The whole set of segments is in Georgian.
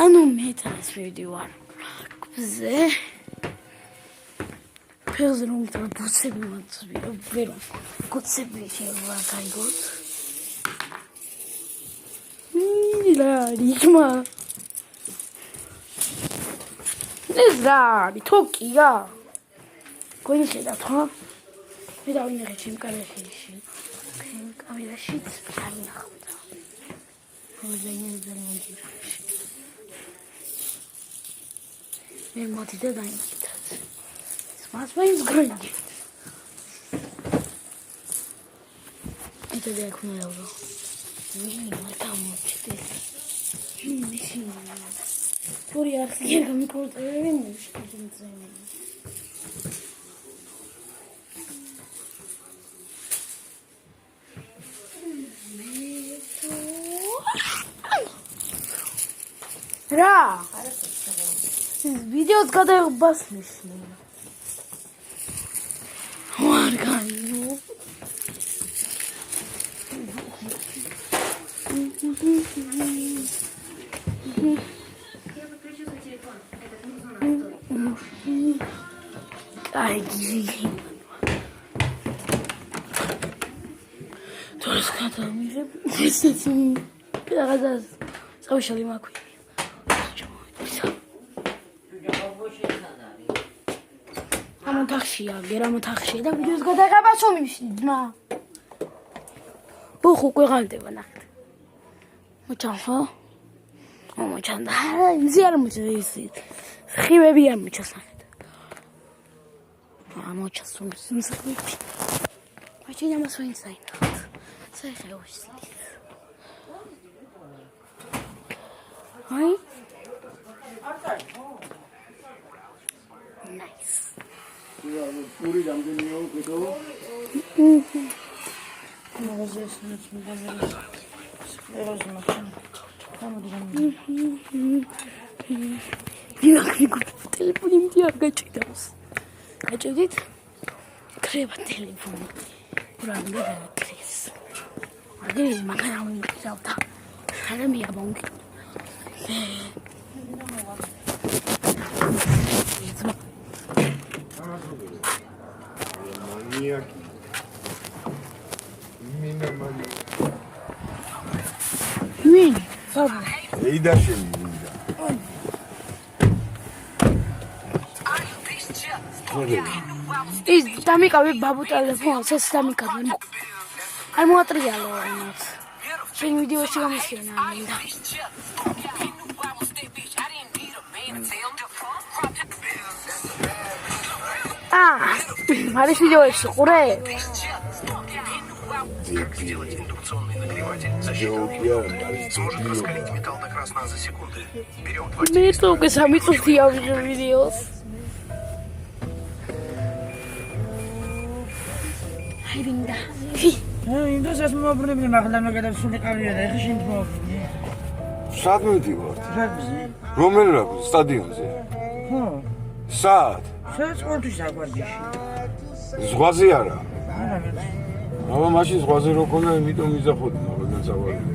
ანუ მე transferi ვარ გზე ფერზე რომ ბუცები მოწვიო ვერ გუცები შევა გაიგოთ მირა რიგმა ეს რა თოკია გოიხედა ხო მე დავინახე ჩემ კამერაში კამერაშიც არ ნახავდა მე მოდი და დაიმკვიდრეთ მას მაინც გრინჯი იტა დაკუნეულო მარტამოჩდე მისი პური არხი გამიკორტები მუშკინზე რა ვიდეოს გადაიღებას ვარგანო აი გიგი თორეს გადავიღებ ესეც რაღაცას წავშალი მაქვია ამოთახშია გერამოთახშია და ვიდეოს გადაიღებას უმიმშნი ძმა ბუხუ ყიღალდება ნახეთ მოჩან ხო მოჩან და იმზე არ მოჩა ისი ხივები არ მოჩას ნახეთ მოჩას უმსხივი მაჩი ამას ვინ საინახეთ საიხეუშს აი nice puri ramdeniyo kedo mozes nets medamera erozmatan გამოდიო ტელეფონი მდიარ გაჭიდავს გაჭიდით ქრება ტელეფონი ბრანდა დააქრეს აგე მაგარი მიწავდა არა მე აბონგი Maniaki. Mina mani. Min, sabe? Ei da shemida. ის დამიკავე ბაბუ ტელეფონს ეს დამიკავე არ მოატრიალო ამათ შენ ვიდეოში გამოსცენა მინდა არის ვიდეოში ყურე сделать индукционный нагреватель за счет можно раскалить металл до красна за секунды. Берем 2 მე თუკი სამი წუთი ავიღე ვიდეოს აი მინდა ინდუსტრიას მოაბრუნებდი მაგრამ გადავსული ყავია და ეხა შენ მოაბრუნე სად მივდივართ? რაგბიზე რომელ რაგბიზე? სტადიონზე? ხო სად? სადაც სპორტის აგვარდიში ზღვაზე არა? არა აბა მაშინ ზღვაზე რო ქონა იმიტომ მიზახოდი მაგალითად სავარდი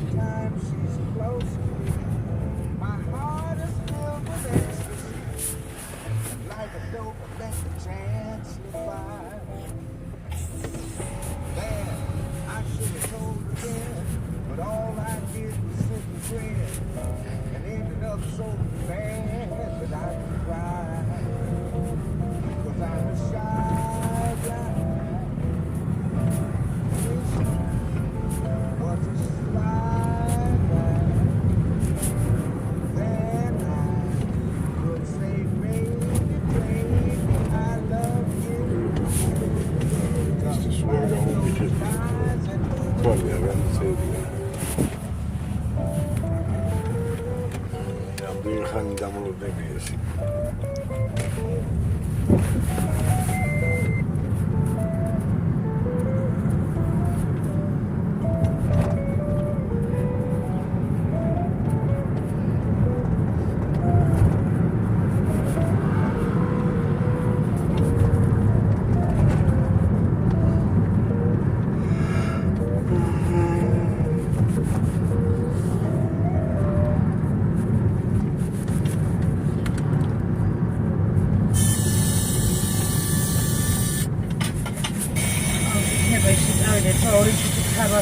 ხანი დამოლოდებია ეს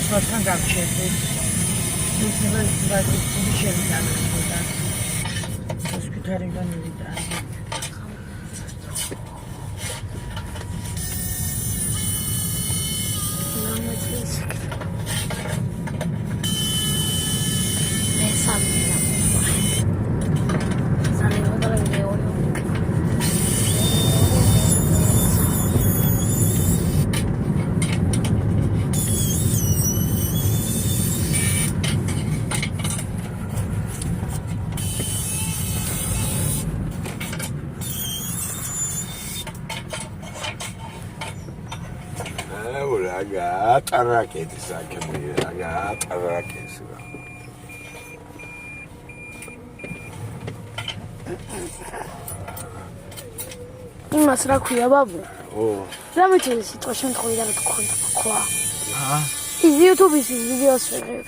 სხვასთან გავჩერდით. ისინი ვადი შევიდა და ჰოსპიტალიდან მივიდა. Raquete, saca, gata, raquete. იმას რა ქვია ბაბუ? რამე სიტყვა შემთხვევიდან თქვა. ის YouTube-ის ვიდეოს ვიღებ.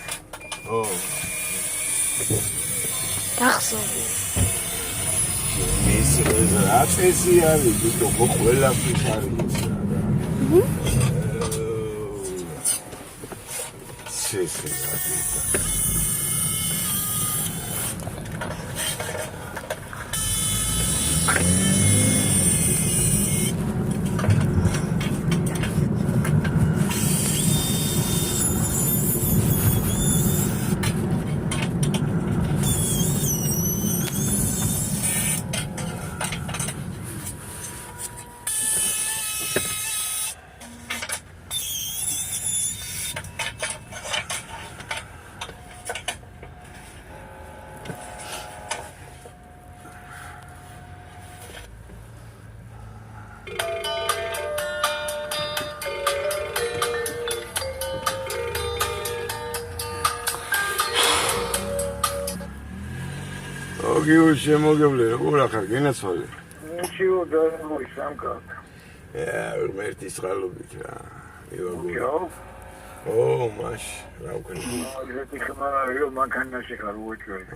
გახსოვდი. ის რა წესი არის, თქო ყველაფრის არის რა. შემოგევლე, როგორ ახარ, გენაცვალე? ნიჩიო და სამკაც. ღმერთის წყალობით რა. მივაგური. მაშ, რა ვქნა? ეგეთი ხმარიო მანქანაში ხარ უეჭველი.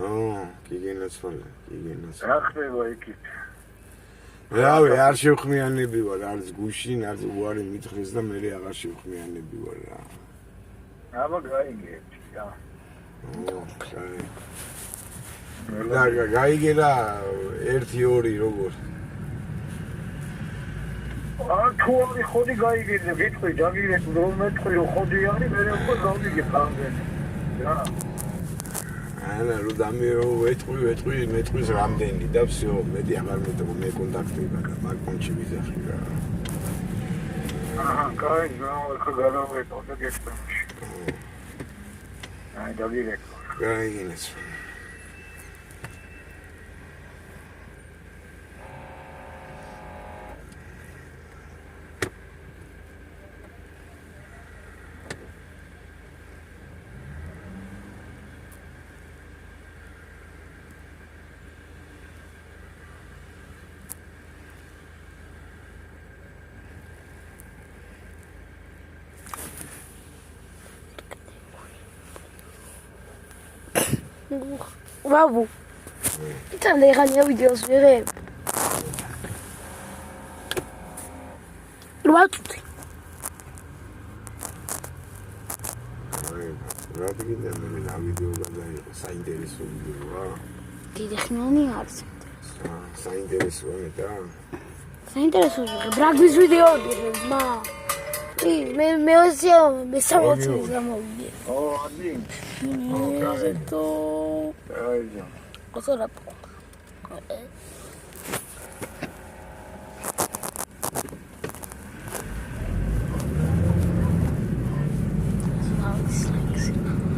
კი გენაცვალე, კი გენაცვალე. რა ხდება იქით? რავი, არ შევხმიანები ვარ, არც გუშინ, არც უარი მითხრეს და მე აღარ შევხმიანები ვარ რა. აბა გაიგეთ, რა. კაი. და გაიგე და 1-2 როგორ? თუ არის ხოდი გაიგეთ, გეტყვი, დაგიგეთ, რომ მეტყვი რომ ხოდი არის, მე უკვე გავიგე ფამდენ. რა. ანა რო დამირო მეტყვის რამდენი და всё, მეტი აღარ მეტყვი, მე კონტაქტება და მაგ კონჩი ვიზახი რა. კაი, ხა გადავეწყო და გეტყვი. დაგიგეთ. გაიგინეს. Babu, ήταν λέγανε βίντεο σφυρέ. Λουάτουτι. Ράτη και δεν με ένα βίντεο θα интересует. Τι τεχνώνει άρεσε. Θα интересует μετά. Θα интересует. Μπράγβις βίντεο μα. Με όσοι με σαμότσες να μου βγει. αντί. Είναι το... Άιζα. Όσο να πω.